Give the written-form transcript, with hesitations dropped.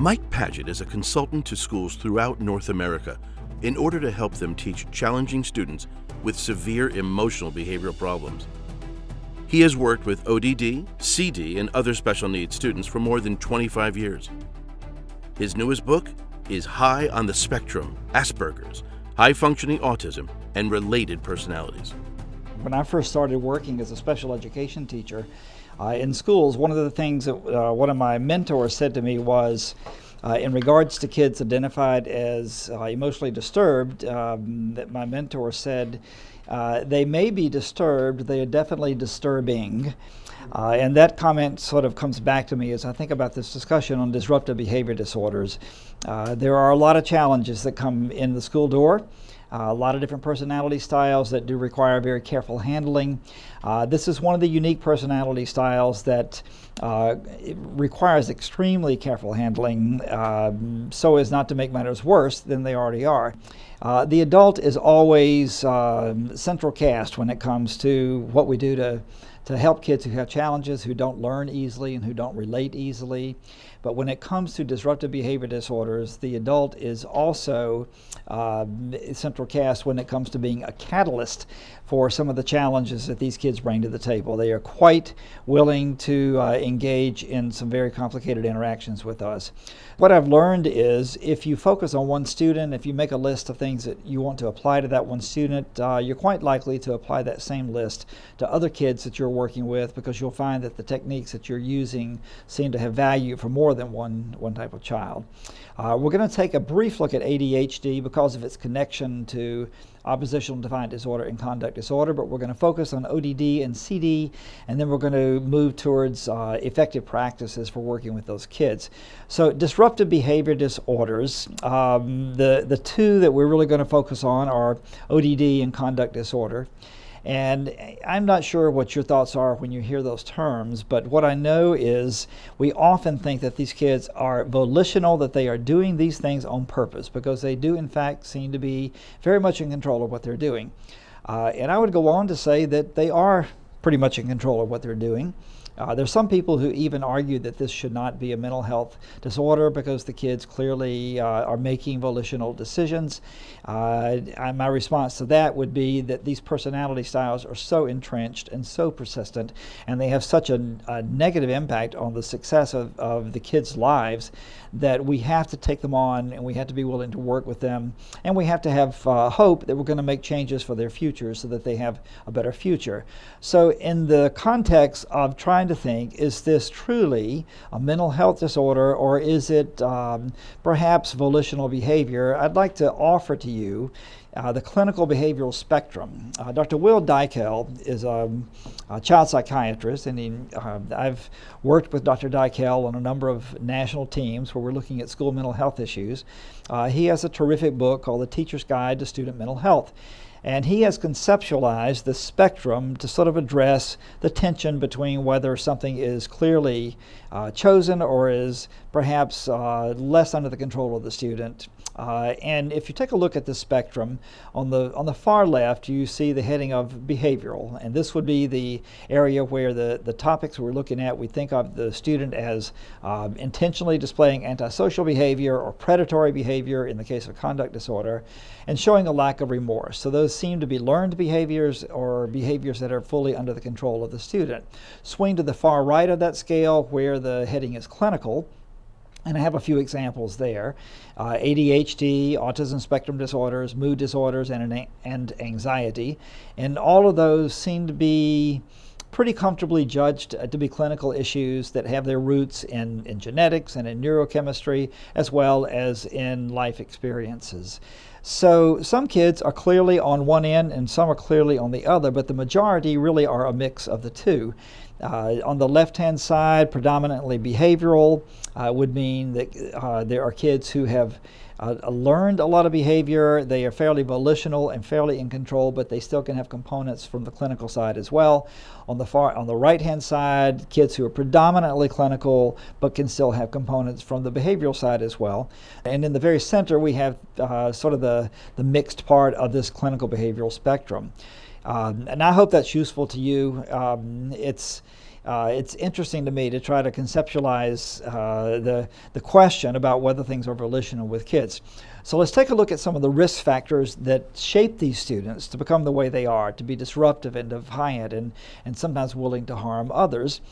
Mike Paget is a consultant to schools throughout North America in order to help them teach challenging students with severe emotional behavioral problems. He has worked with ODD, CD, and other special needs students for more than 25 years. His newest book is High on the Spectrum: Asperger's, High-Functioning Autism, and Related Personalities. When I first started working as a special education teacher in schools, one of the things that one of my mentors said to me was, in regards to kids identified as emotionally disturbed, that my mentor said, they may be disturbed, they are definitely disturbing. And that comment sort of comes back to me as I think about this discussion on disruptive behavior disorders. There are a lot of challenges that come in the school door. A lot of different personality styles that do require very careful handling. This is one of the unique personality styles that requires extremely careful handling so as not to make matters worse than they already are. The adult is always central cast when it comes to what we do to help kids who have challenges, who don't learn easily and who don't relate easily. But when it comes to disruptive behavior disorders, the adult is also central cast when it comes to being a catalyst for some of the challenges that these kids bring to the table. They are quite willing to engage in some very complicated interactions with us. What I've learned is if you focus on one student, if you make a list of things that you want to apply to that one student, you're quite likely to apply that same list to other kids that you're working with, because you'll find that the techniques that you're using seem to have value for more than one type of child. We're going to take a brief look at ADHD because of its connection to Oppositional Defiant Disorder and Conduct Disorder, but we're going to focus on ODD and CD, and then we're going to move towards effective practices for working with those kids. So disruptive behavior disorders, the two that we're really going to focus on are ODD and conduct disorder. And I'm not sure what your thoughts are when you hear those terms, but what I know is we often think that these kids are volitional, that they are doing these things on purpose, because they do in fact seem to be very much in control of what they're doing. And I would go on to say that they are pretty much in control of what they're doing. There's some people who even argue that this should not be a mental health disorder because the kids clearly are making volitional decisions. My response to that would be that these personality styles are so entrenched and so persistent, and they have such a negative impact on the success of the kids' lives, that we have to take them on and we have to be willing to work with them, and we have to have hope that we're going to make changes for their future so that they have a better future. So in the context of trying to think, is this truly a mental health disorder, or is it perhaps volitional behavior? I'd like to offer to you the clinical behavioral spectrum. Dr. Will Dykell is a child psychiatrist, and I've worked with Dr. Dykell on a number of national teams where we're looking at school mental health issues. He has a terrific book called The Teacher's Guide to Student Mental Health. And he has conceptualized the spectrum to sort of address the tension between whether something is clearly chosen or is perhaps less under the control of the student. And if you take a look at the spectrum, on the far left you see the heading of behavioral, and this would be the area where the topics we're looking at, we think of the student as intentionally displaying antisocial behavior or predatory behavior in the case of conduct disorder, and showing a lack of remorse. So those seem to be learned behaviors or behaviors that are fully under the control of the student. Swing to the far right of that scale where the heading is clinical, and I have a few examples there. ADHD, autism spectrum disorders, mood disorders, and anxiety. And all of those seem to be pretty comfortably judged to be clinical issues that have their roots in genetics and in neurochemistry, as well as in life experiences. So some kids are clearly on one end and some are clearly on the other, but the majority really are a mix of the two. On the left-hand side, predominantly behavioral would mean that there are kids who have learned a lot of behavior. They are fairly volitional and fairly in control, but they still can have components from the clinical side as well. On the right-hand side, kids who are predominantly clinical, but can still have components from the behavioral side as well. And in the very center, we have sort of the mixed part of this clinical behavioral spectrum. And I hope that's useful to you. it's interesting to me to try to conceptualize the question about whether things are volitional with kids. So let's take a look at some of the risk factors that shape these students to become the way they are, to be disruptive and defiant and sometimes willing to harm others.